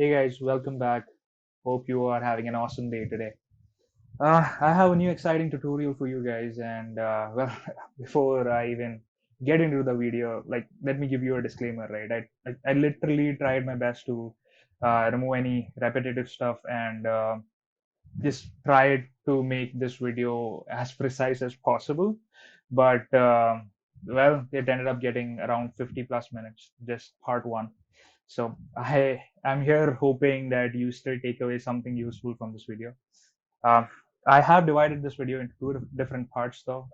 Hey guys, welcome back. Hope you are having an awesome day today. I have a new exciting tutorial for you guys, and well, before I even get into the video, let me give you a disclaimer, right? I literally tried my best to remove any repetitive stuff and just tried to make this video as precise as possible, but well, it ended up getting around 50 plus minutes, just part one. So I am here hoping that you still take away something useful from this video. Um, I have divided this video into two different parts though.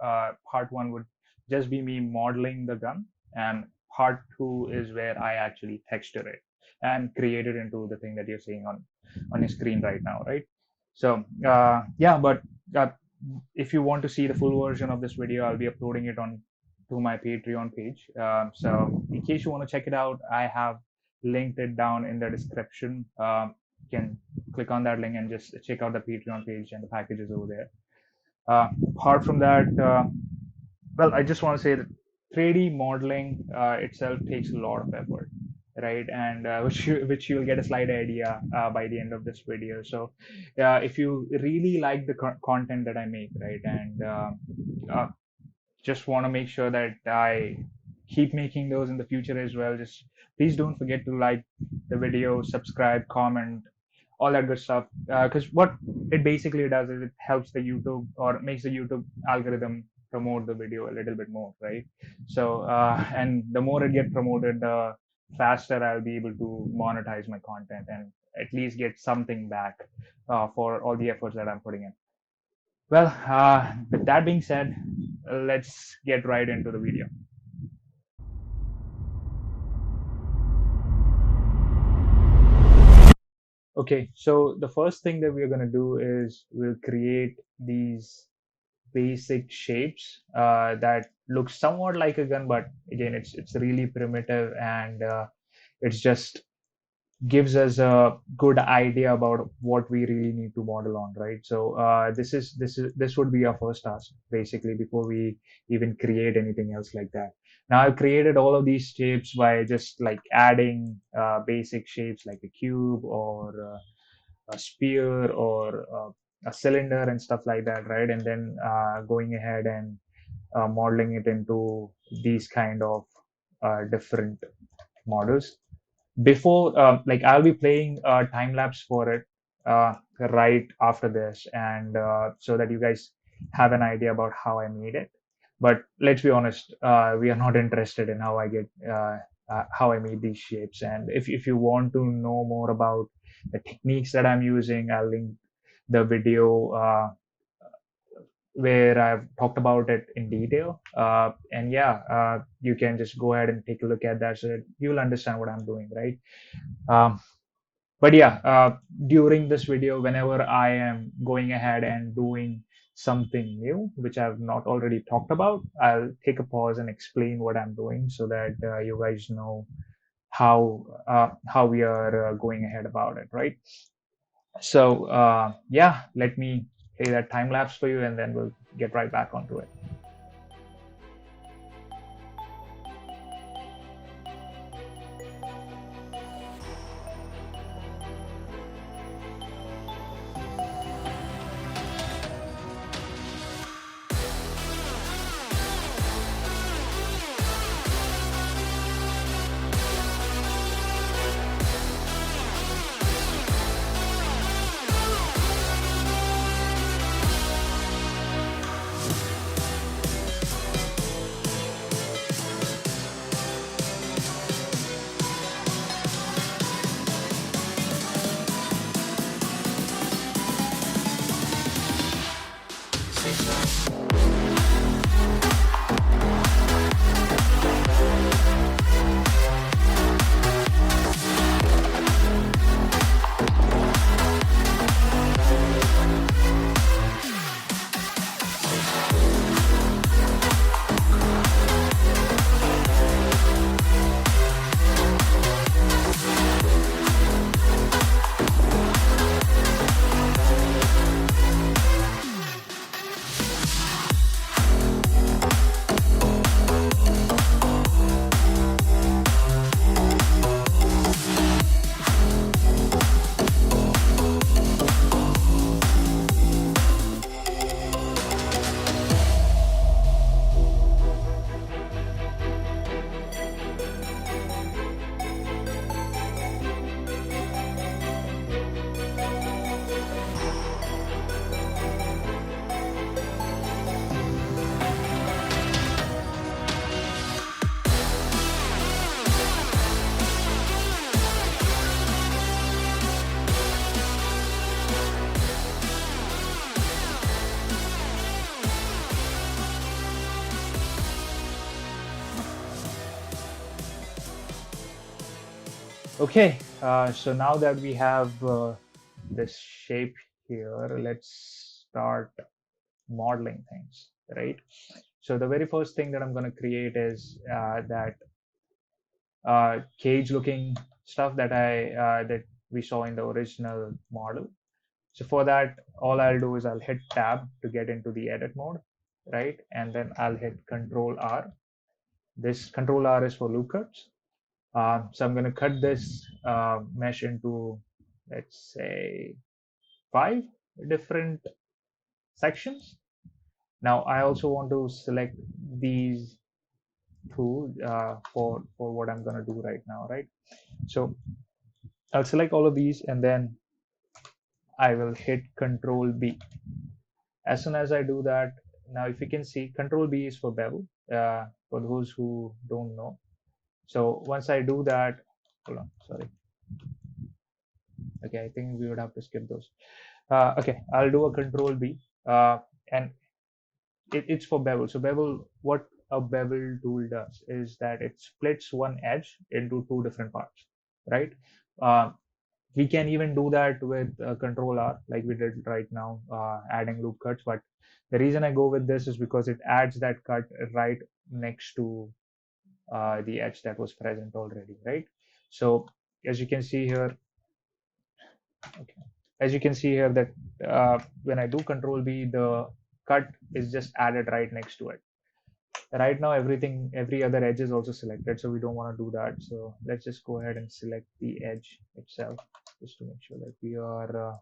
Part one would just be me modeling the gun, and part two is where I actually texture it and create it into the thing that you're seeing on your screen right now, right? So yeah, but uh, if you want to see the full version of this video, I'll be uploading it on to my Patreon page. So in case you want to check it out, I have linked it down in the description. You can click on that link and just check out the Patreon page and the packages over there. Apart from that, well, I just want to say that 3D modeling itself takes a lot of effort, right? And which you'll get a slight idea by the end of this video. So, if you really like the content that I make, right, and uh, just want to make sure that I keep making those in the future as well, just please don't forget to like the video, subscribe, comment, all that good stuff. Because what it basically does is it helps the YouTube or makes the YouTube algorithm promote the video a little bit more, right? So, and the more it gets promoted, the faster I'll be able to monetize my content and at least get something back for all the efforts that I'm putting in. Well, with that being said, let's get right into the video. Okay, so the first thing that we're going to do is we'll create these basic shapes that look somewhat like a gun, but again, it's really primitive and it's just gives us a good idea about what we really need to model on, right? So this would be our first task basically before we even create anything else like that. Now I've created all of these shapes by just like adding basic shapes like a cube or a sphere or a cylinder and stuff like that, right? And then going ahead and modeling it into these kind of different models before like I'll be playing a time lapse for it right after this, and so that you guys have an idea about how I made it. But let's be honest, we are not interested in how I get how I made these shapes. And if you want to know more about the techniques that I'm using, I'll link the video where I've talked about it in detail. And yeah, you can just go ahead and take a look at that so that you'll understand what I'm doing, right? Um, but yeah, during this video, whenever I am going ahead and doing something new, which I've not already talked about, I'll take a pause and explain what I'm doing so that you guys know how we are going ahead about it, right? So yeah, let me play that time lapse for you, and then we'll get right back onto it. Okay, so now that we have this shape here, let's start modeling things, right? So the very first thing that I'm going to create is that cage looking stuff that we saw in the original model. So for that, all I'll do is I'll hit tab to get into the edit mode, right? And then I'll hit Control R. This Control R is for loop cuts. So I'm going to cut this mesh into, let's say, 5 different sections. Now I also want to select these two for what I'm going to do right now, right? So I'll select all of these and then I will hit Control B. As soon as I do that, now if you can see, Control B is for bevel, for those who don't know. So once I do that, hold on, sorry. Okay, I think we would have to skip those. Okay, I'll do a Control B, and it's for bevel. So bevel, what a bevel tool does is that it splits one edge into two different parts, right? Uh, we can even do that with Control R, like we did right now, adding loop cuts. But the reason I go with this is because it adds that cut right next to the edge that was present already, right? So as you can see here, okay, as you can see here that when I do Control B, the cut is just added right next to it. Right now, every other edge is also selected, so we don't want to do that. So let's just go ahead and select the edge itself, just to make sure that we are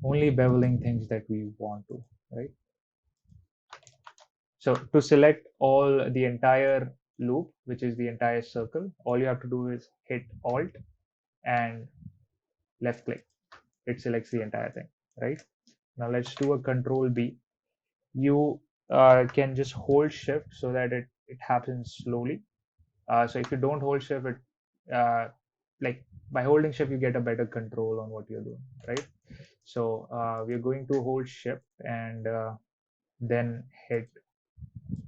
only beveling things that we want to, right? So to select all the entire loop, which is the entire circle, all you have to do is hit Alt and left click. It selects the entire thing, right? Now let's do a Control B. You can just hold Shift so that it happens slowly. So if you don't hold Shift, like by holding Shift, you get a better control on what you're doing, right? So we're going to hold Shift and then hit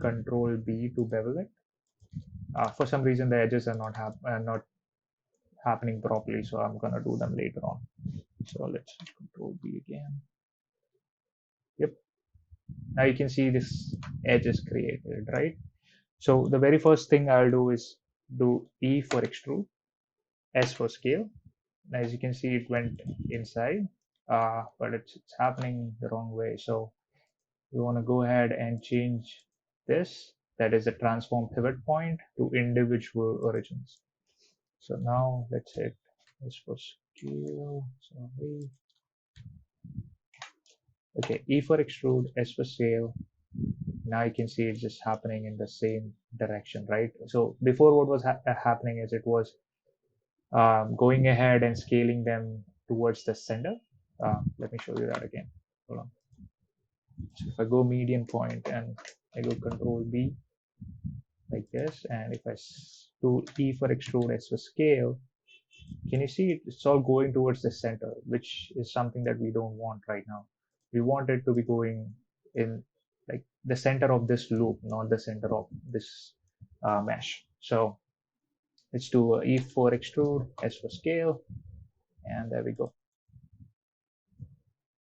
Control B to bevel it. For some reason, the edges are not happening properly, so I'm gonna do them later on. So let's Control B again. Yep. Now you can see this edge is created, right? So the very first thing I'll do is do E for extrude, S for scale. Now, as you can see, it went inside, but it's happening the wrong way. So we want to go ahead and change this, that is the transform pivot point, to individual origins. So now let's hit S for scale. Sorry. Okay, E for extrude, S for scale. Now you can see it's just happening in the same direction, right? So before, what was happening is it was going ahead and scaling them towards the center. Let me show you that again. Hold on. So if I go median point and I go Control B like this, and if I do E for extrude, S for scale, can you see it's all going towards the center, which is something that we don't want right now. We want it to be going in like the center of this loop, not the center of this mesh. So let's do E for extrude, S for scale, and there we go.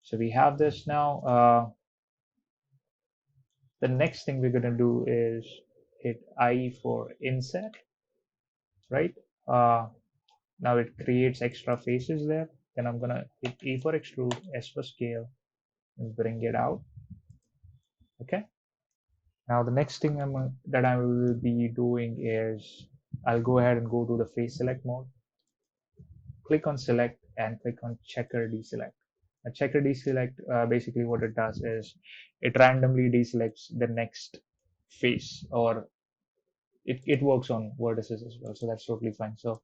So we have this now. The next thing we're going to do is hit I for inset, right? Uh, Now it creates extra faces there. Then I'm going to hit E for extrude, S for scale, and bring it out. Okay. Now the next thing that I will be doing is I'll go ahead and go to the face select mode, click on select, and click on checker deselect. A checker deselect, basically what it does is it randomly deselects the next face, or it works on vertices as well, so that's totally fine. So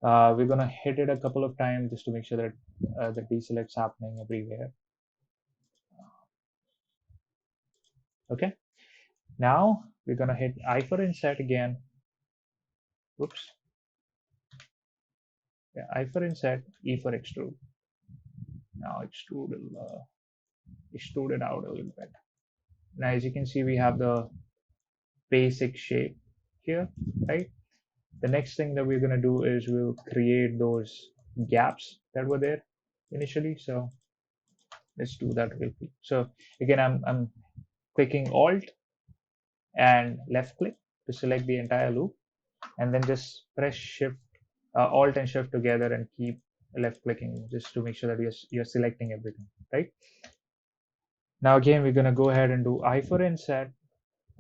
we're gonna hit it a couple of times just to make sure that the deselect's happening everywhere. Okay, now we're gonna hit I for inset again. Whoops. Yeah, I for inset, E for extrude. Now extrude it out a little bit. Now as you can see, we have the basic shape here, right? The next thing that we're going to do is we'll create those gaps that were there initially. So let's do that real quick. So again, I'm clicking Alt and left click to select the entire loop, and then just press Shift, Alt and Shift together, and keep left clicking just to make sure that you're selecting everything, right? Now again, we're going to go ahead and do I for inset.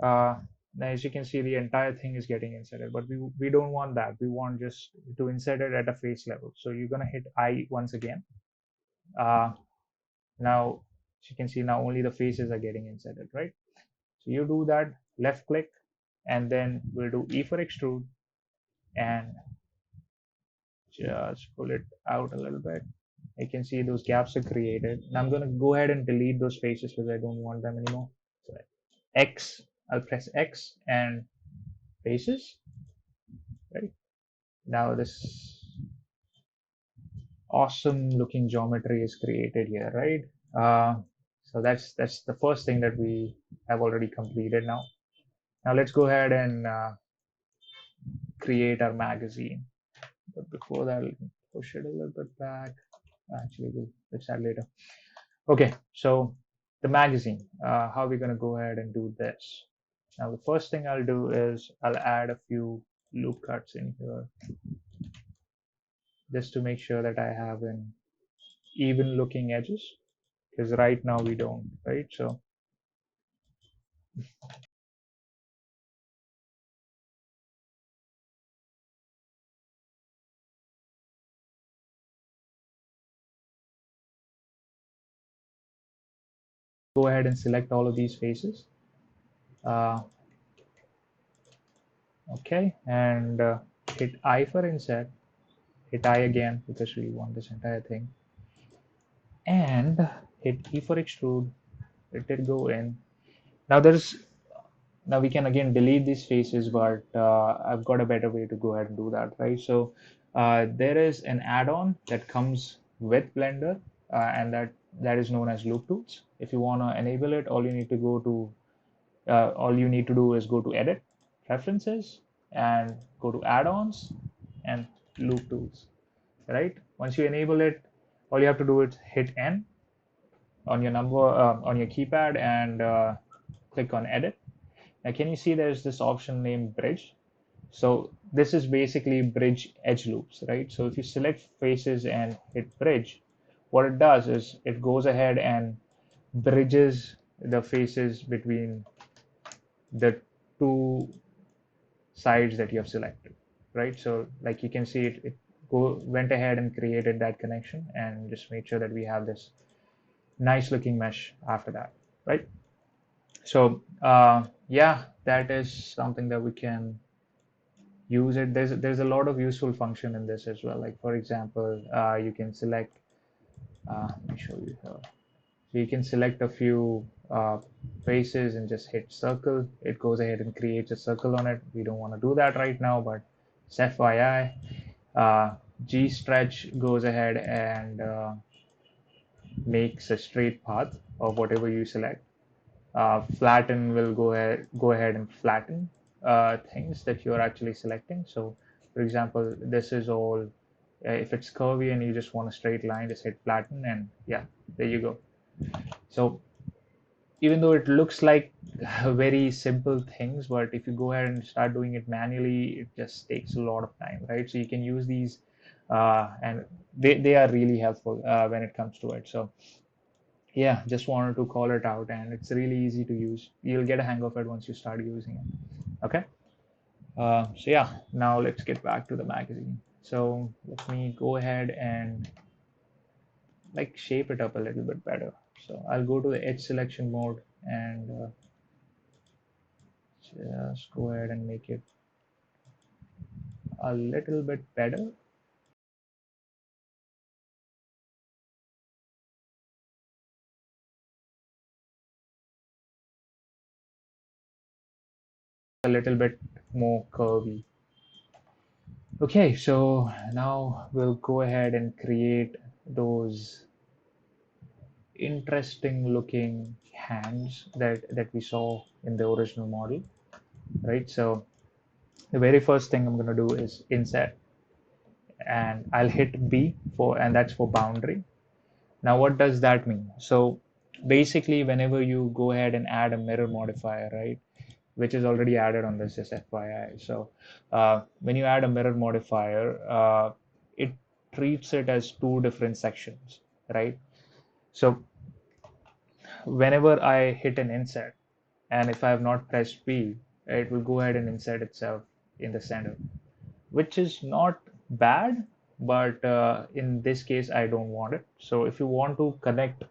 Uh, Now, as you can see, the entire thing is getting inserted, but we don't want that. We want just to insert it at a face level. So you're going to hit I once again. Uh, Now, as you can see, now only the faces are getting inserted, right? So you do that, left click, and then we'll do E for extrude and just pull it out a little bit. You can see those gaps are created. Now I'm going to go ahead and delete those faces because I don't want them anymore. So X, I'll press X and faces, right? Now this awesome looking geometry is created here, right? So that's the first thing that we have already completed now. Now let's go ahead and create our magazine. But before that, let me push it a little bit back. Actually, we'll fix that later. Okay, so the magazine, how are we going to go ahead and do this? Now, the first thing I'll do is I'll add a few loop cuts in here just to make sure that I have an even looking edges, because right now we don't, right? So go ahead and select all of these faces. Uh, okay, and hit I for inset, hit I again because we want this entire thing, and hit E for extrude, let it go in. Now now we can again delete these faces, but I've got a better way to go ahead and do that, right? So there is an add-on that comes with Blender, and that is known as Loop Tools. If you want to enable it, all you need to do is go to Edit, Preferences, and go to Add-ons and Loop Tools, right? Once you enable it, all you have to do is hit N on your on your keypad and click on Edit. Now, can you see there's this option named Bridge? So this is basically bridge edge loops, right? So if you select faces and hit bridge, what it does is it goes ahead and bridges the faces between the two sides that you have selected, right? So like you can see it went ahead and created that connection and just made sure that we have this nice looking mesh after that, right? So yeah, that is something that we can use it. There's a lot of useful function in this as well. Like for example, you can select. Let me show you here. So you can select a few faces and just hit circle. It goes ahead and creates a circle on it. We don't want to do that right now, but it's FYI. G stretch goes ahead and makes a straight path of whatever you select. Flatten will go ahead and flatten things that you're actually selecting. So for example, this is all if it's curvy and you just want a straight line, just hit flatten, and yeah, there you go. So even though it looks like very simple things, but if you go ahead and start doing it manually, it just takes a lot of time, right? So you can use these and they are really helpful when it comes to it. So yeah, just wanted to call it out, and it's really easy to use. You'll get a hang of it once you start using it. Okay. So yeah, now let's get back to the magazine. So let me go ahead and like shape it up a little bit better. So I'll go to the edge selection mode and just go ahead and make it a little bit better, a little bit more curvy. Okay, so now we'll go ahead and create those interesting looking hands that we saw in the original model, right? So The very first thing I'm going to do is insert, and I'll hit B for, and that's for boundary. Now, what does that mean? So basically, whenever you go ahead and add a mirror modifier, right, which is already added on this, just FYI. So when you add a mirror modifier, it treats it as two different sections, right? So whenever I hit an insert, and if I have not pressed B, it will go ahead and insert itself in the center, which is not bad, but in this case, I don't want it. So if you want to connect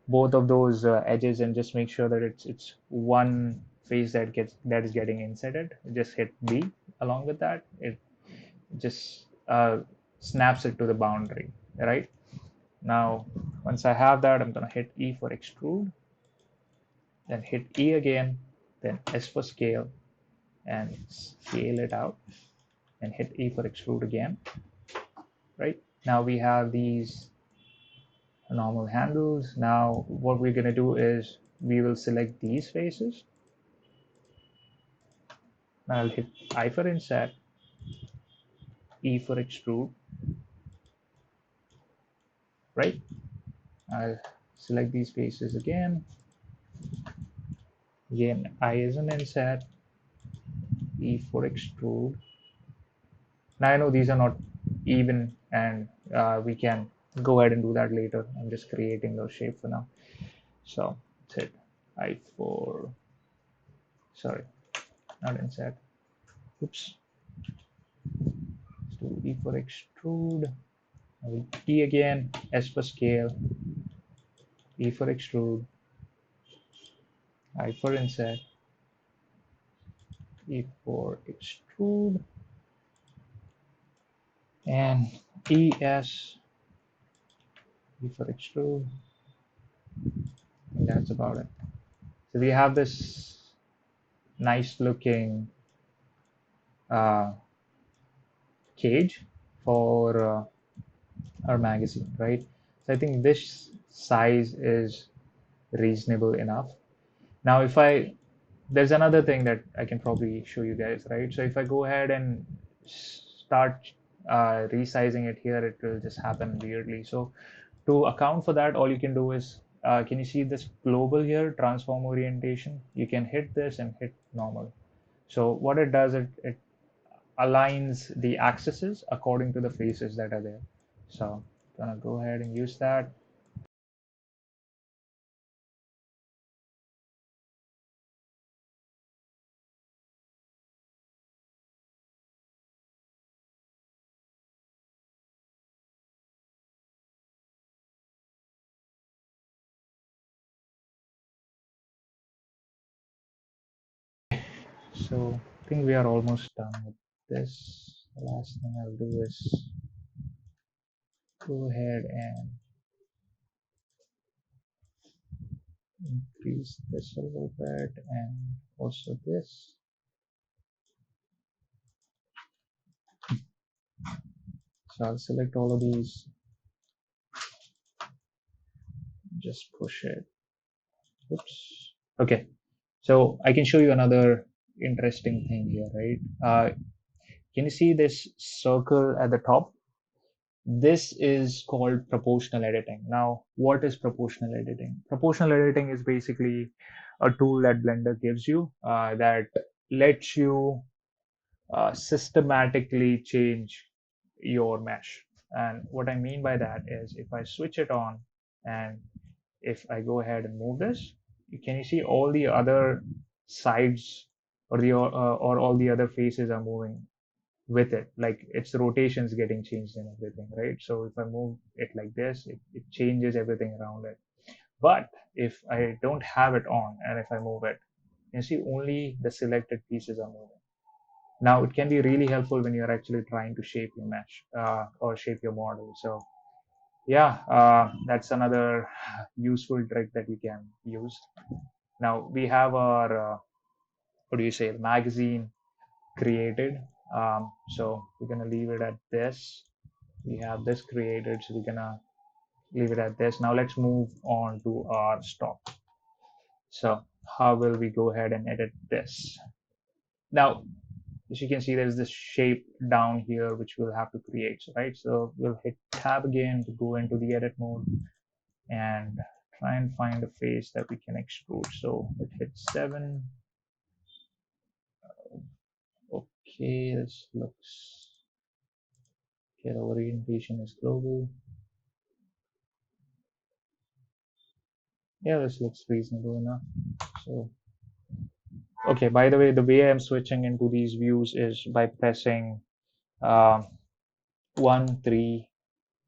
both of those edges and just make sure that it's one face that is getting inserted, just hit B. Along with that, it just snaps it to the boundary, right? Now, once I have that, I'm gonna hit E for extrude, then hit E again, then S for scale, and scale it out, and hit E for extrude again, right? Now we have these normal handles. Now what we're going to do is we will select these faces. I'll hit I for insert, E for extrude, right? I'll select these faces again. Again, I is an insert, E for extrude. Now I know these are not even, and we can go ahead and do that later. I'm just creating those shape for now. So let's hit I for, sorry, not insert. Oops. Let's do E for extrude. E again, S for scale, E for extrude, I for insert, E for extrude, and ES, E for extrude, and that's about it. So we have this nice looking uh, cage for our magazine, right? So I think this size is reasonable enough. Now, if I, there's another thing that I can probably show you guys, right? So if I go ahead and start resizing it here, it will just happen weirdly. So to account for that, all you can do is, can you see this global here, transform orientation? You can hit this and hit normal. So what it does, it aligns the axes according to the faces that are there. So I'm gonna go ahead and use that. So I think we are almost done with this. The last thing I'll do is go ahead and increase this a little bit, and also this. So I'll select all of these, just push it. Oops. Okay. So I can show you another interesting thing here, right? Can you see this circle at the top? This is called proportional editing. Now, what is proportional editing? Proportional editing is basically a tool that Blender gives you that lets you systematically change your mesh. And what I mean by that is if I switch it on and if I go ahead and move this, can you see all the other sides or or all the other faces are moving with it, like its rotations getting changed and everything, right? So if I move it like this, it changes everything around it. But if I don't have it on and if I move it, you see only the selected pieces are moving. Now it can be really helpful when you're actually trying to shape your mesh or shape your model. So yeah, that's another useful trick that you can use. Now we have our what do you say, magazine created. So we're gonna leave it at this. We have this created, so we're gonna leave it at this. Now let's move on to our stock. So how will we go ahead and edit this? Now as you can see, there's this shape down here which we'll have to create. So, right, so we'll hit tab again to go into the edit mode and try and find a face that we can extrude. So it hits 7. Okay, this looks okay. The orientation is global. Yeah, this looks reasonable enough. So okay, by the way, the way I'm switching into these views is by pressing um, 1, 3,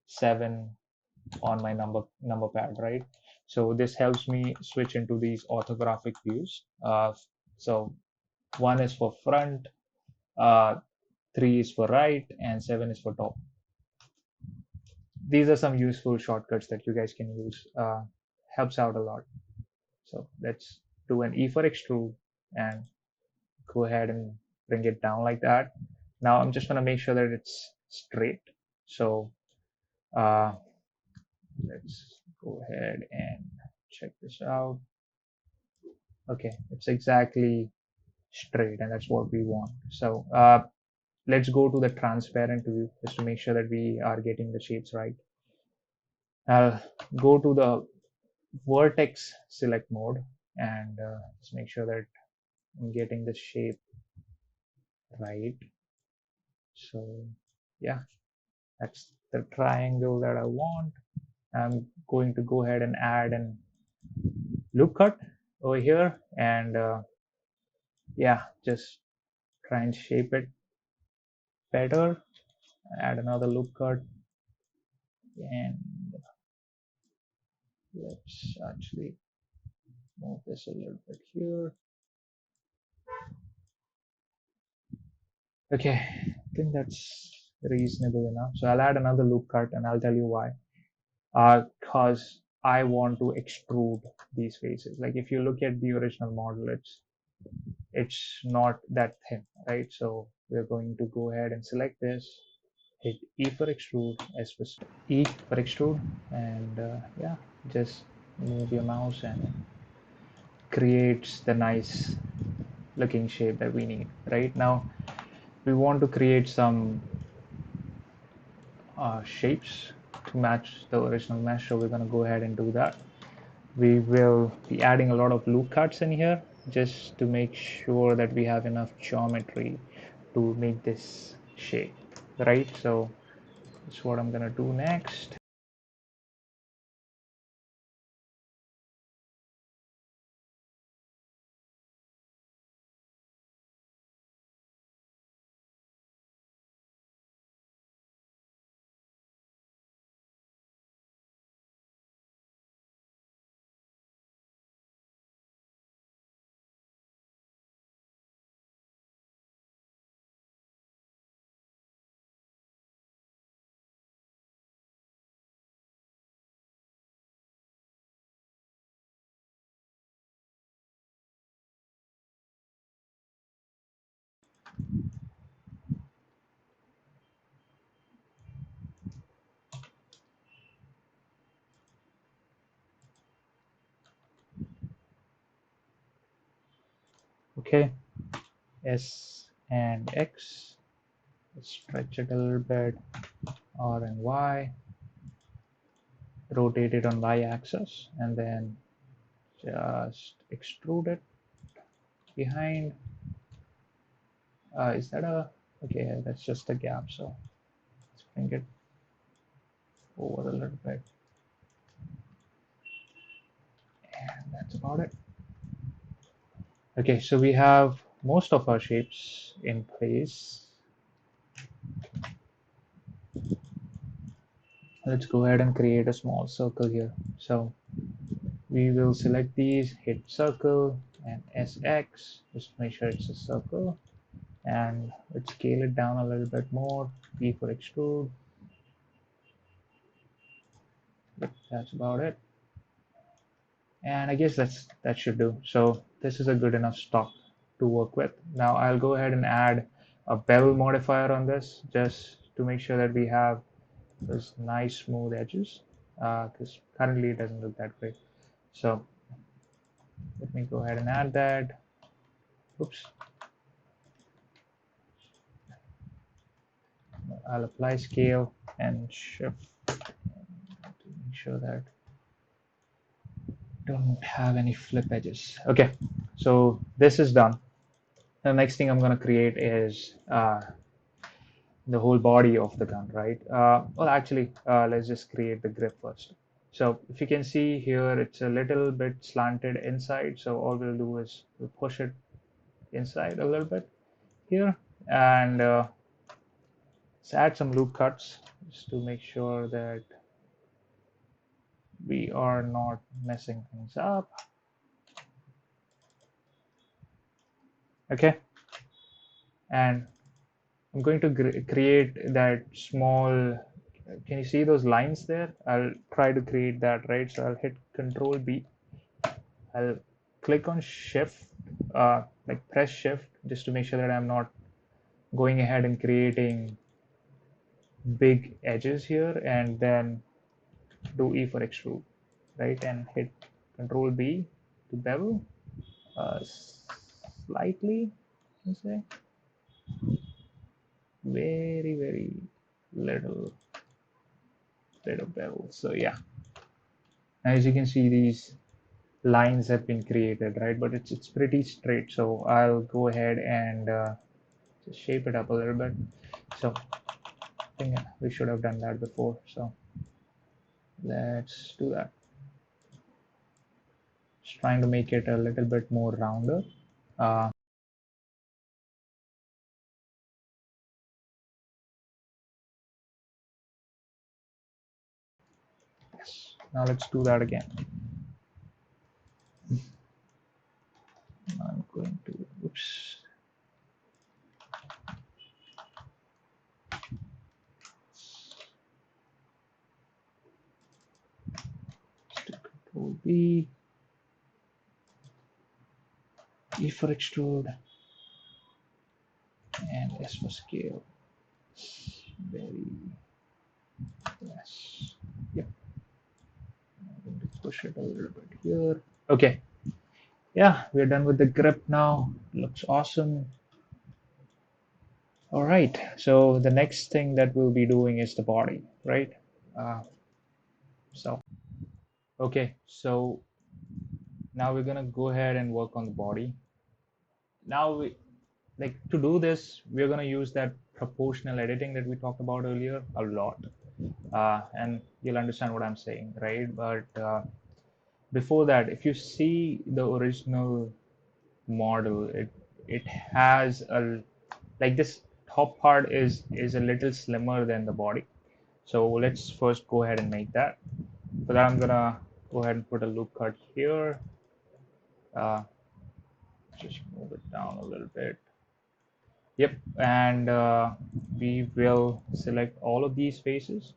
7 on my number pad, right? So this helps me switch into these orthographic views. So 1 is for front, uh, 3 is for right, and 7 is for top. These are some useful shortcuts that you guys can use. Helps out a lot. So let's do an E for extrude and go ahead and bring it down like that. Now I'm just going to make sure that it's straight. So uh, let's go ahead and check this out. Okay, it's exactly straight, and that's what we want. So let's go to the transparent view just to make sure that we are getting the shapes right. I'll go to the vertex select mode and just make sure that I'm getting the shape right. So yeah, that's the triangle that I want. I'm going to go ahead and add an loop cut over here and yeah, just try and shape it better. Add another loop cut and let's actually move this a little bit here. Okay, I think that's reasonable enough. So I'll add another loop cut and I'll tell you why. Because I want to extrude these faces. Like if you look at the original model, it's not that thin, right? So we're going to go ahead and select this, hit E for extrude, S for E for extrude, and yeah, just move your mouse and creates the nice looking shape that we need. Right now, we want to create some shapes to match the original mesh, so we're going to go ahead and do that. We will be adding a lot of loop cuts in here just to make sure that we have enough geometry to make this shape, right? So that's what I'm gonna do next. Okay, S and X, stretch it a little bit, R and Y, rotate it on Y axis, and then just extrude it behind. Is that a, okay, that's just a gap, so let's bring it over a little bit, and that's about it. Okay, so we have most of our shapes in place. Let's go ahead and create a small circle here. So we will select these, hit circle and SX, just make sure it's a circle. And let's scale it down a little bit more, P for extrude. That's about it. And I guess that should do. So this is a good enough stock to work with. Now I'll go ahead and add a bevel modifier on this just to make sure that we have those nice smooth edges, because currently it doesn't look that great. So let me go ahead and add that. Oops. I'll apply scale and shift to make sure that don't have any flip edges. Okay, so this is done. The next thing I'm going to create is the whole body of the gun, right? Well, actually, let's just create the grip first. So if you can see here, it's a little bit slanted inside. So all we'll do is we'll push it inside a little bit here, and let's add some loop cuts just to make sure that we are not messing things up. Okay, and I'm going to create that small. Can you see those lines there? I'll try to create that, right? So I'll hit Control B. I'll click on Shift, like press Shift, just to make sure that I'm not going ahead and creating big edges here, and then do E for extrude, right? And hit Control B to bevel slightly, let's say, very little bit of bevel. So yeah, as you can see, these lines have been created, right? But it's pretty straight. So I'll go ahead and just shape it up a little bit. So I think we should have done that before. So let's do that. Just trying to make it a little bit more rounder. Uh, yes. Now let's do that again. I'm going to, oops. Control B, E for extrude, and S for scale. Very less. Yep. I'm going to push it a little bit here. Okay. Yeah, we're done with the grip now. Looks awesome. All right. So the next thing that we'll be doing is the body, right? Uh, so okay. So now we're gonna go ahead and work on the body. Now we like to do this. We're gonna use that proportional editing that we talked about earlier a lot, and you'll understand what I'm saying, right? But before that, if you see the original model, it has a like this top part is a little slimmer than the body. So let's first go ahead and make that. For that, I'm gonna go ahead and put a loop cut here. Uh, just move it down a little bit. Yep, and we will select all of these faces.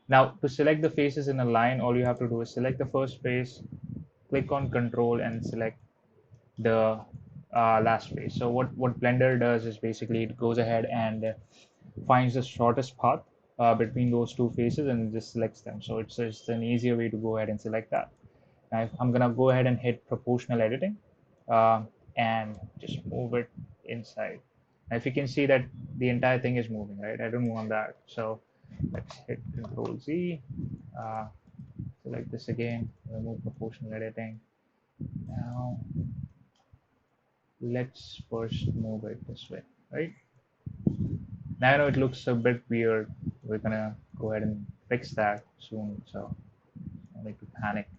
Now, to select the faces in a line, all you have to do is select the first face, click on Control, and select the last face. So what Blender does is basically it goes ahead and finds the shortest path between those two faces and just selects them. So it's just an easier way to go ahead and select that. Now I'm gonna go ahead and hit proportional editing uh, and just move it inside. Now if you can see that the entire thing is moving, right? I don't want that. So let's hit Control Z, uh, select this again, remove proportional editing. Now let's first move it this way, right? Now I know it looks a bit weird. We're gonna go ahead and fix that soon, so no need to panic.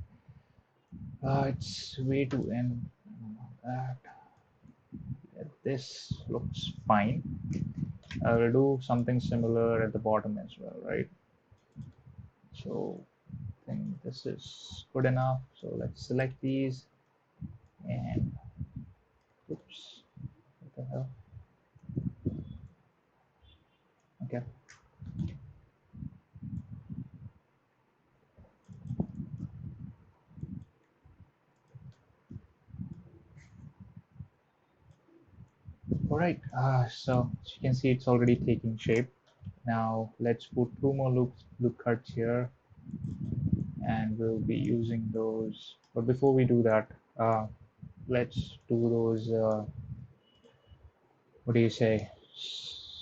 It's way to end. That this looks fine. I will do something similar at the bottom as well, right? So I think this is good enough. So let's select these and oops, what the hell? Okay. All right. So as you can see, it's already taking shape. Now let's put two more loop cuts here, and we'll be using those. But before we do that, let's do those. What do you say?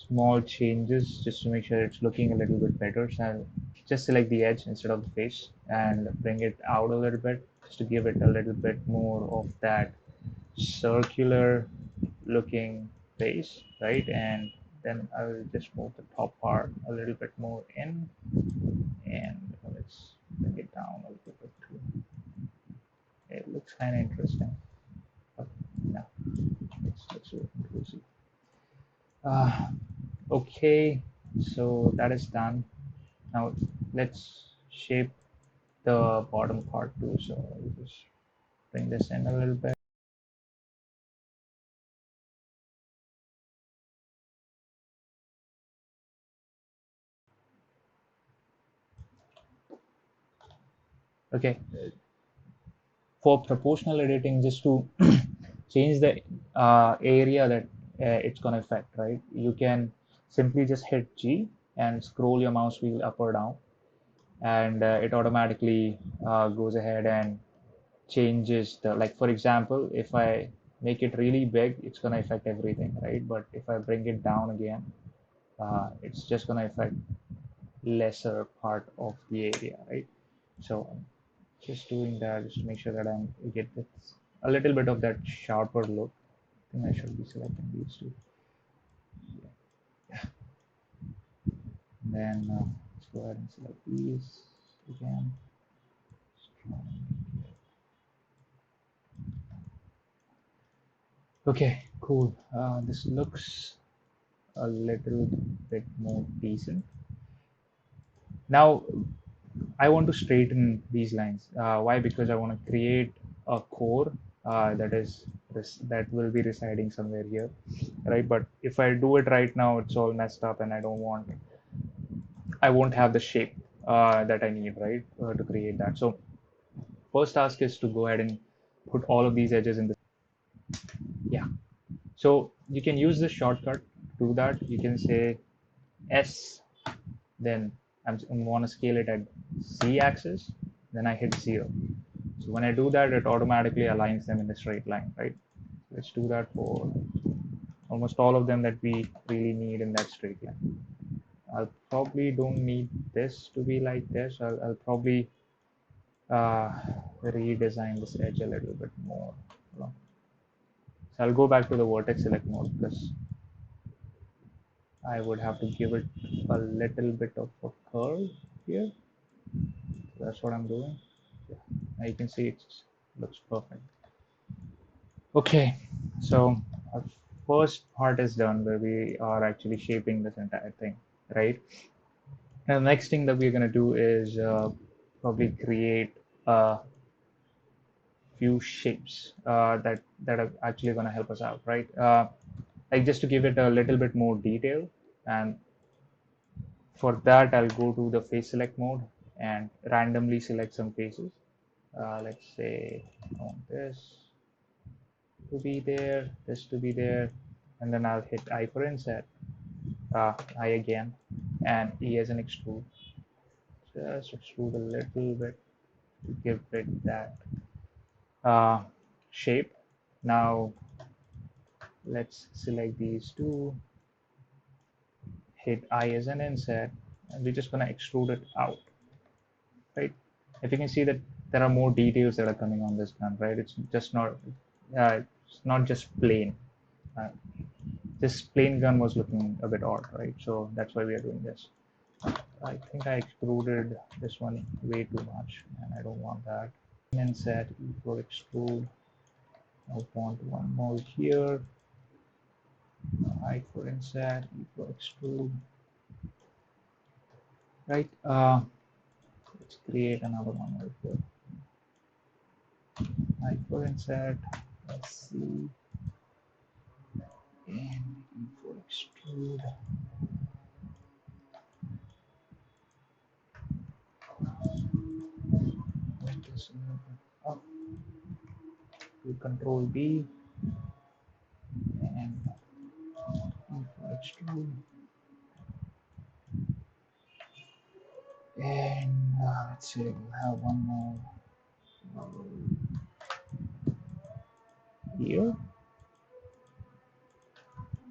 small changes just to make sure it's looking a little bit better. So I'll just select the edge instead of the face and bring it out a little bit just to give it a little bit more of that circular looking face, right? And then I will just move the top part a little bit more in, and let's bring it down a little bit too. It looks kind of interesting. But no, let's do it. We'll see. Uh, okay, so that is done. Now let's shape the bottom part too. So I'll just bring this in a little bit. Okay, for proportional editing, just to change the area that it's going to affect, right? You can simply just hit G and scroll your mouse wheel up or down, and it automatically goes ahead and changes the, like for example, if I make it really big, it's going to affect everything, right? But if I bring it down again, it's just going to affect lesser part of the area, right? So just doing that just to make sure that I get this, a little bit of that sharper look. I think I should be selecting these two. Then let's go ahead and select these again. Okay, cool. This looks a little bit more decent. Now I want to straighten these lines. Why? Because I want to create a core that is that will be residing somewhere here, right? But if I do it right now, it's all messed up, and I won't have the shape that I need, right, to create that. So first task is to go ahead and put all of these edges in the, yeah. So you can use this shortcut to do that. You can say S, then I want to scale it at Z axis, then I hit 0. So when I do that, it automatically aligns them in a straight line, right? Let's do that for almost all of them that we really need in that straight line. I'll probably don't need this to be like this. I'll probably uh, redesign this edge a little bit more. So I'll go back to the vertex select mode because I would have to give it a little bit of a curve here. So that's what I'm doing. Yeah. Now you can see it looks perfect. Okay, so our first part is done where we are actually shaping this entire thing, right? And the next thing that we're going to do is probably create a few shapes that are actually going to help us out, right? Like just to give it a little bit more detail, and for that I'll go to the face select mode and randomly select some faces. Let's say I want this to be there, this to be there, and then I'll hit I for inset, I again, and E as an extrude. Just extrude a little bit to give it that uh, shape. Now let's select these two, hit I as an inset, and we're just going to extrude it out, right? If you can see that there are more details that are coming on this gun, right? It's not just plain. Uh, this plain gun was looking a bit odd, right? So that's why we are doing this. I think I extruded this one way too much, and I don't want that. Inset equal extrude. I want one more here. I for inset equal extrude. Right. Let's create another one right here. I for inset. Let's see. And for extrude. Up to Control B and for extrude. And let's say we'll have one more here,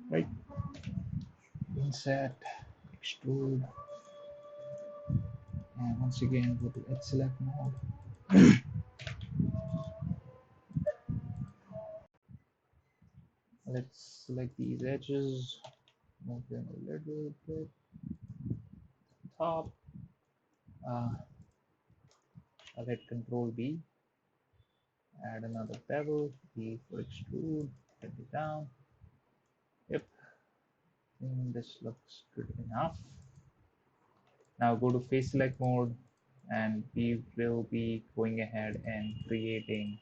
right? Inset, extrude, and once again go to edge select mode. Let's select these edges, move them a little bit top. I'll hit Control B, add another bevel, B for extrude, take it down. Yep, I think this looks good enough. Now go to face select mode, and we will be going ahead and creating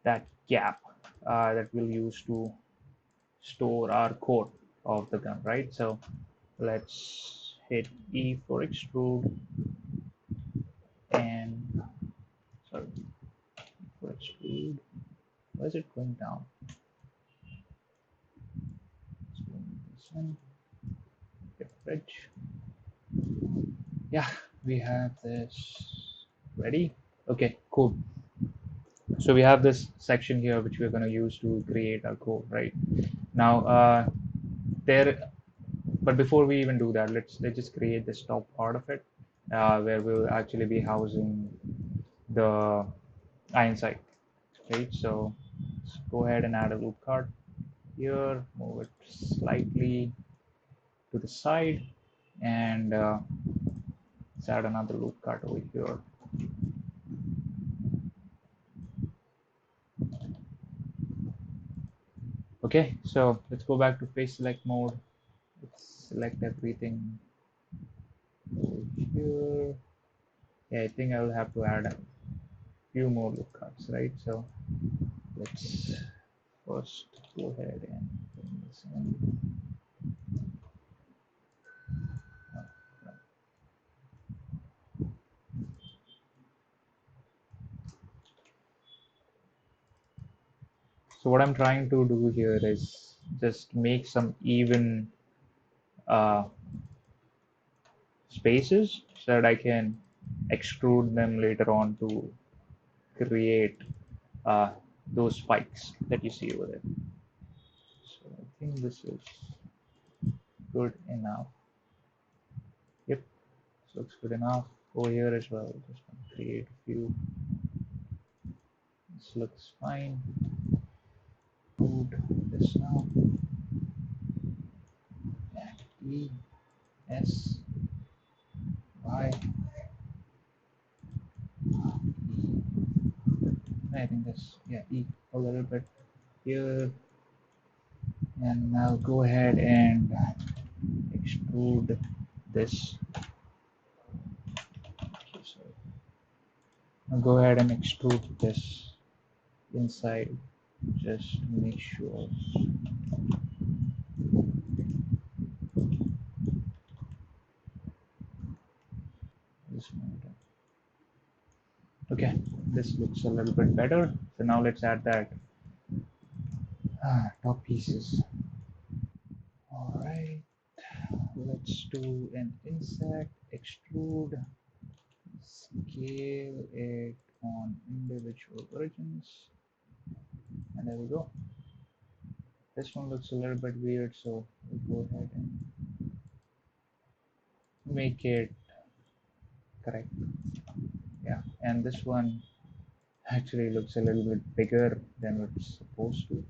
that gap that we'll use to store our code of the gun, right? So let's hit E for extrude, and sorry, for extrude. Why is it going down? Let's bring this in. Get bridge. Yeah, we have this ready. Okay, cool. So we have this section here which we're going to use to create our code, right? Now, there. But before we even do that, let's just create this top part of it, where we'll actually be housing the iron sight, right? So let's go ahead and add a loop card here, move it slightly to the side, and let's add another loop card over here. Okay, so let's go back to face select mode. Let's select everything over here. Yeah, I think I will have to add a few more loop cards, right? So let's first go ahead and bring this in. So what I'm trying to do here is just make some even uh, spaces so that I can extrude them later on to create uh, those spikes that you see over there. So I think this is good enough. Yep, this looks good enough. Over here as well, just want to create a few. This looks fine. Good. This now. E S Y. I think this, yeah, E a little bit here, and I'll go ahead and extrude this. So I'll go ahead and extrude this inside just to make sure. This one. Okay, this looks a little bit better. So now let's add that top pieces. All right, let's do an insect, extrude, scale it on individual origins, and there we go. This one looks a little bit weird, so we'll go ahead and make it correct. Yeah, and this one actually looks a little bit bigger than it's supposed to.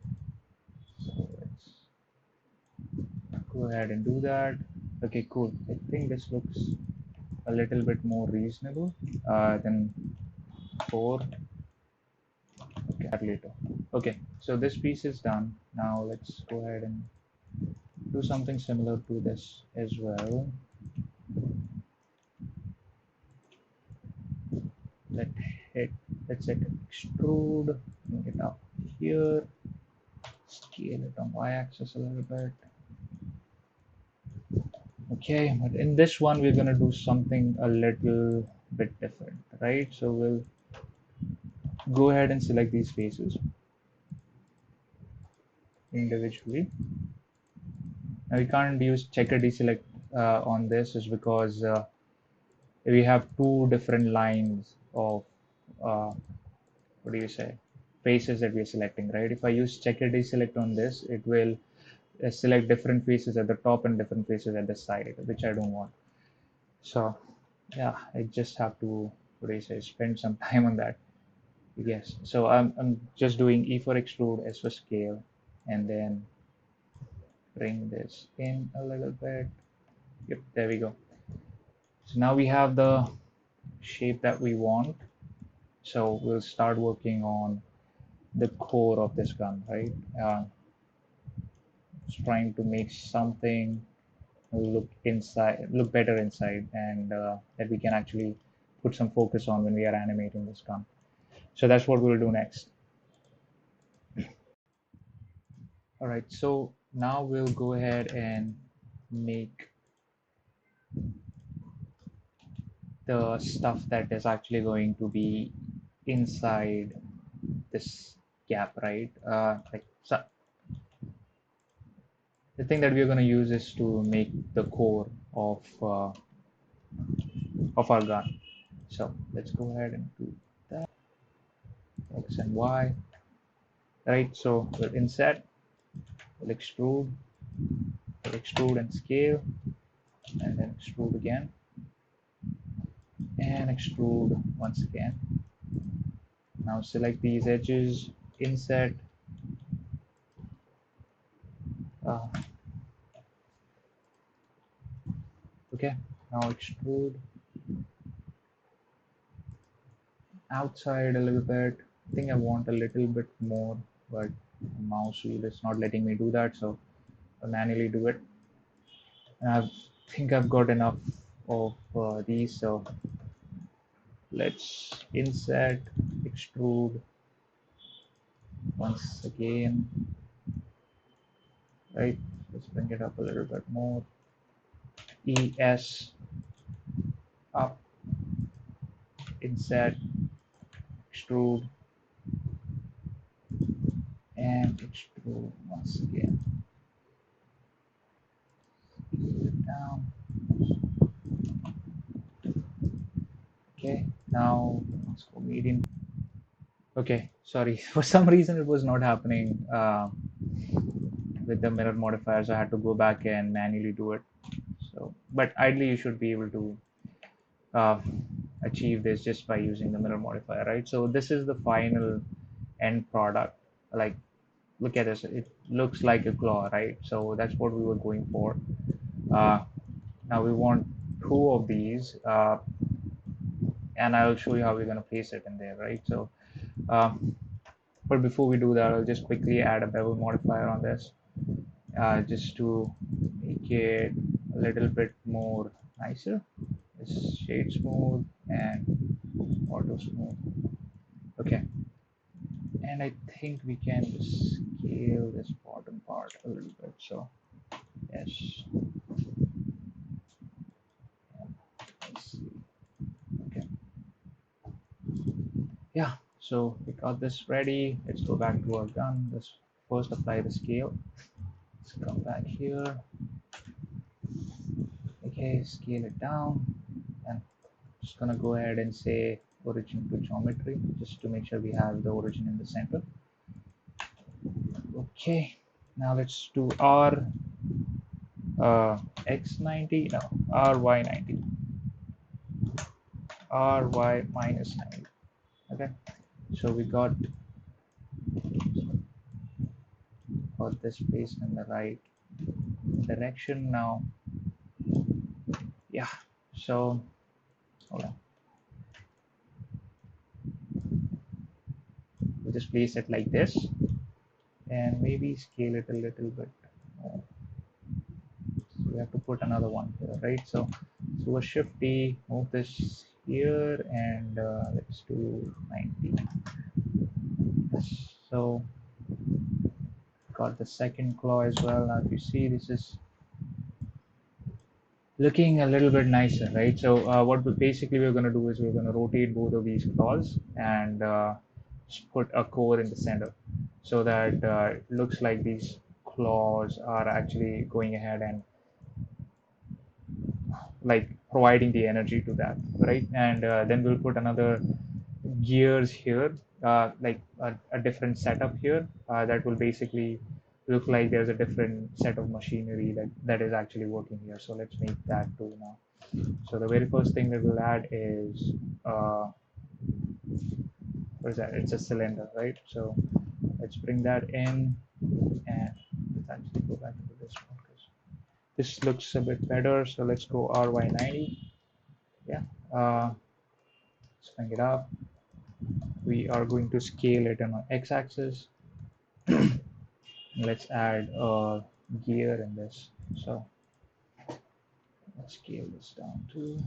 So let's go ahead and do that. Okay, cool. I think this looks a little bit more reasonable than before. Okay, that later. Okay, so this piece is done. Now let's go ahead and do something similar to this as well. Let hit, let's hit extrude, bring it up here, scale it on y-axis a little bit. Okay, but in this one we're gonna do something a little bit different, right? So we'll go ahead and select these faces individually. Now we can't use checker deselect on this is because we have two different lines of what do you say, faces that we're selecting, right? If I use checker deselect on this, it will select different faces at the top and different faces at the side, which I don't want. So yeah, I just have to spend some time on that. Yes, so I'm just doing E for extrude, S for scale, and then bring this in a little bit. Yep, there we go. So now we have the shape that we want. So we'll start working on the core of this gun, right? Just trying to make something look better inside, and that we can actually put some focus on when we are animating this gun. So that's what we'll do next. All right, so now we'll go ahead and make the stuff that is actually going to be inside this gap, right? Like so the thing that we're going to use is to make the core of our gun. So let's go ahead and do that. X and Y, right? So we'll inset, we'll extrude and scale, and then extrude again, and extrude once again. Now select these edges, inset, uh, okay. Now extrude outside a little bit. I think I want a little bit more, but the mouse wheel is not letting me do that, so I'll manually do it. And I think I've got enough of these, so let's insert, extrude once again, right? Let's bring it up a little bit more. ES up, insert, extrude, and extrude once again. Pull it down. Okay, now let's go medium. Okay, sorry. For some reason, it was not happening with the mirror modifiers. I had to go back and manually do it. So, but ideally, you should be able to uh, achieve this just by using the mirror modifier, right? So this is the final end product. Like, look at this. It looks like a claw, right? So that's what we were going for. Uh, Now we want two of these, and I'll show you how we're going to place it in there, right? So, um, but before we do that, I'll just quickly add a bevel modifier on this, just to make it a little bit more nicer. It's shade smooth and auto smooth. Okay, and I think we can just scale this bottom part a little bit. So yes, let's see. Okay, yeah. So we got this ready. Let's go back to our gun. Let's first apply the scale. Let's come back here. Okay, scale it down, and just gonna go ahead and say origin to geometry, just to make sure we have the origin in the center. Okay, now let's do R X90, no, RY90, RY minus 90. Okay, so we got this placed in the right direction now. Yeah, so hold on. We'll just place it like this, and maybe scale it a little bit more. So we have to put another one here, right? So a shift D, move this here, and let's do 90. So got the second claw as well. Now if you see, this is looking a little bit nicer, right? So what basically we're going to do is we're going to rotate both of these claws and just put a core in the center, so that it looks like these claws are actually going ahead and like providing the energy to that, right? And then we'll put another gears here, like a different setup here, that will basically look like there's a different set of machinery that is actually working here. So let's make that too now. So the very first thing that we'll add is what is that? It's a cylinder, right? So let's bring that in, and let's actually go back to this one because this looks a bit better. So let's go RY90. Yeah. Let's bring it up. We are going to scale it on our x-axis. Let's add a gear in this. So let's scale this down to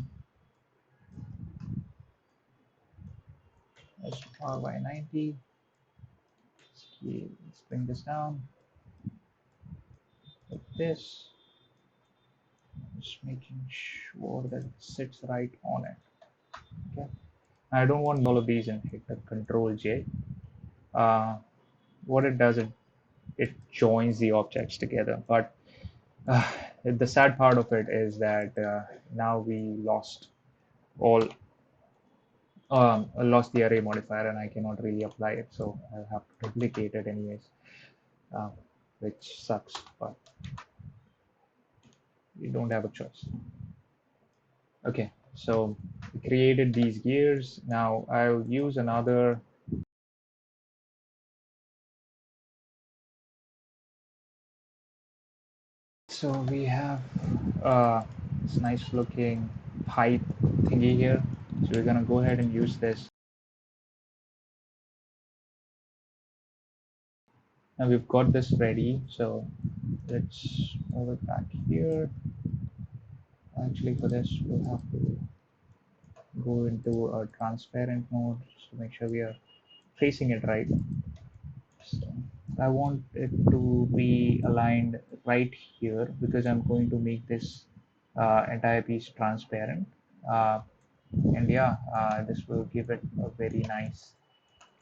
RY90. Scale. Let's bring this down like this. Just making sure that it sits right on it. Okay. I don't want all of these and hit the Control J. What it does, it joins the objects together. But uh, the sad part of it is that now we all lost the array modifier, and I cannot really apply it. So I'll have to duplicate it anyways, uh, which sucks. But we don't have a choice. Okay, so we created these gears. Now I'll use another. So we have this nice looking pipe thingy here. So we're gonna go ahead and use this. Now we've got this ready. So let's move it back here. Actually, for this, we'll have to go into a transparent mode to make sure we are facing it right. So I want it to be aligned right here because I'm going to make this entire piece transparent. Uh, and yeah, this will give it a very nice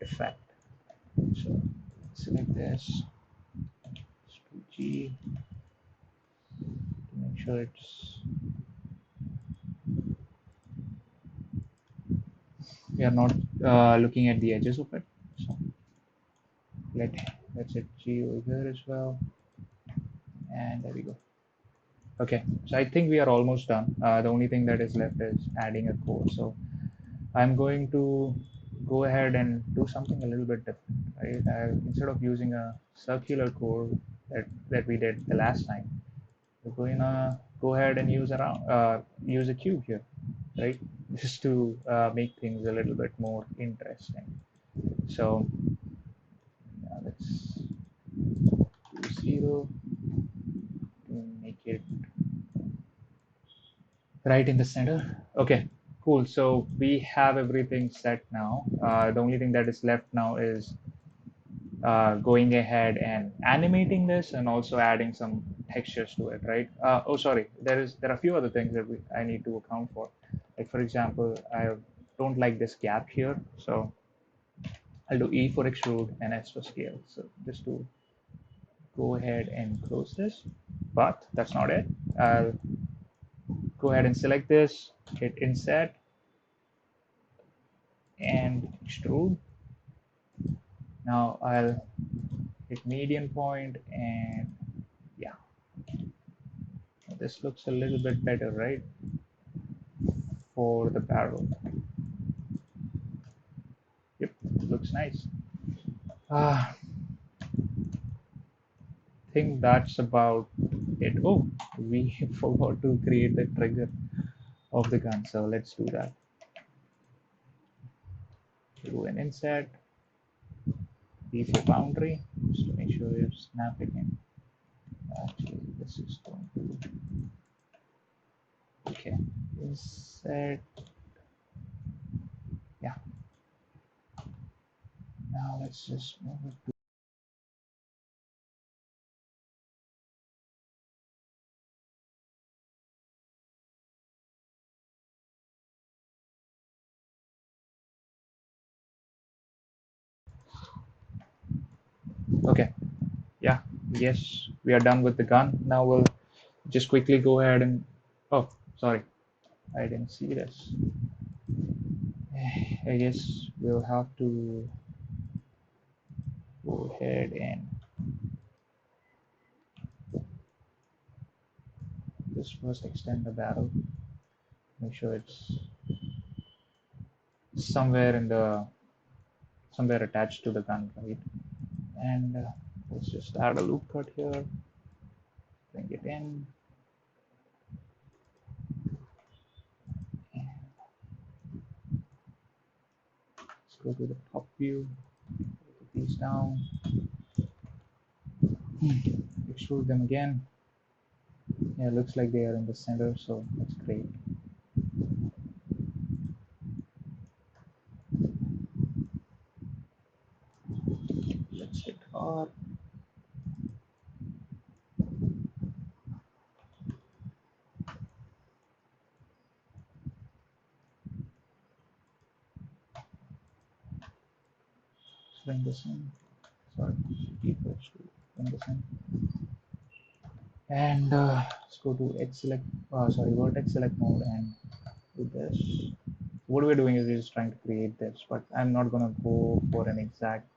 effect. So select this, G, to make sure we are not looking at the edges of it. So let's hit G over here as well, and there we go. Okay, so I think we are almost done. The only thing that is left is adding a core. So I'm going to go ahead and do something a little bit different, right? Instead of using a circular core that we did the last time, we're going to go ahead and use a cube here, right? Just to make things a little bit more interesting. So let's do 0 to make it right in the center. Okay, cool. So we have everything set now. The only thing that is left now is going ahead and animating this and also adding some textures to it, right? Oh, sorry. There are a few other things that I need to account for. Like for example, I don't like this gap here, so I'll do E for extrude and S for scale. So just to go ahead and close this, but that's not it. I'll go ahead and select this, hit inset and extrude. Now I'll hit median point, and yeah, this looks a little bit better, right? For the barrel. Yep, looks nice. I think that's about it. Oh, we forgot to create the trigger of the gun, so let's do that. Do an inset, B for boundary, just to make sure you're snapping in. Actually, this is going to, okay, inset, yeah. Now let's just move it to, okay, yeah, yes, we are done with the gun. Now we'll just quickly go ahead and, oh, sorry, I didn't see this. I guess we'll have to go ahead and just first extend the barrel. Make sure it's somewhere in the somewhere attached to the gun, right? And let's just add a loop cut here. Bring it in. Let's go to the top view. Put these down. Extrude them again. Yeah, looks like they are in the center, so that's great. Let's hit R. Bring this in. Sorry, default to bring this in. And let's go to edge select. Vertex select mode and do this. What we're doing is we're just trying to create this, but I'm not gonna go for an exact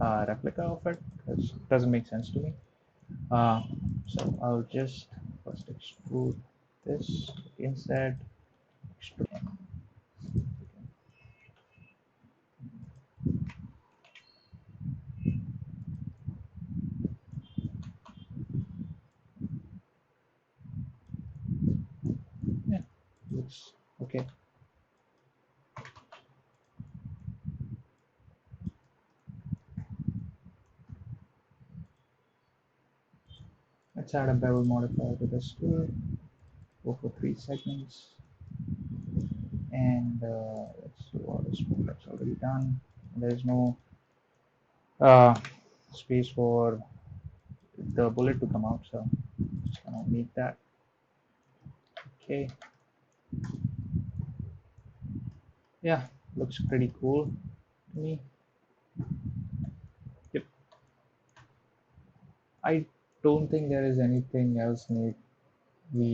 replica of it because it doesn't make sense to me. Uh, so I'll just first extrude this inside. Extrude. Yeah, looks okay. Let's add a bevel modifier to this tool. Go for 3 segments, and let's do all this. That's already done. There's no uh, space for the bullet to come out, so just gonna make that. Okay, yeah, looks pretty cool to me. Yep, I don't think there is anything else we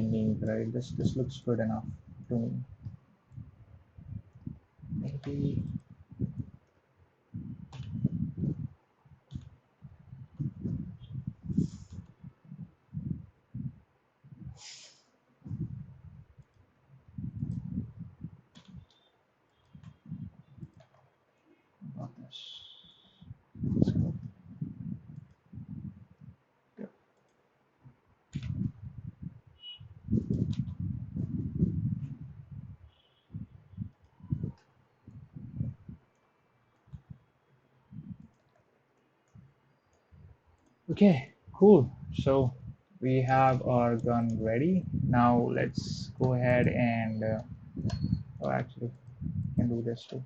need, right? This looks good enough to me. Maybe about this. Let's go. Yep. Okay, cool. So we have our gun ready. Now let's go ahead and oh, actually, can do this too.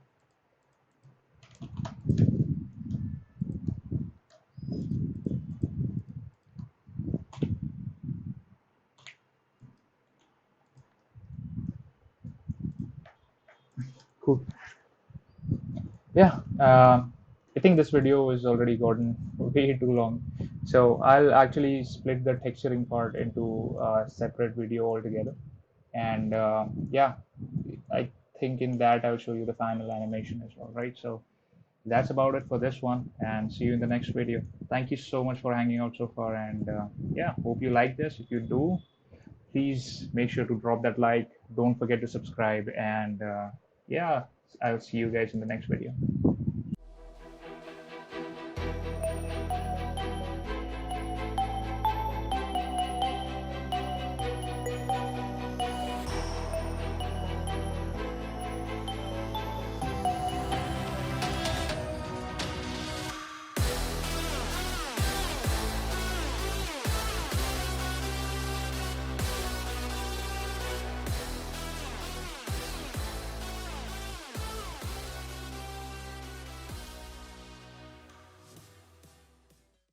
Cool. Yeah, I think this video has already gotten way too long. So I'll actually split the texturing part into a separate video altogether. And yeah, I think in that I'll show you the final animation as well, right? So that's about it for this one, and see you in the next video. Thank you so much for hanging out so far, and yeah, hope you like this. If you do, please make sure to drop that like. Don't forget to subscribe, and yeah, I'll see you guys in the next video.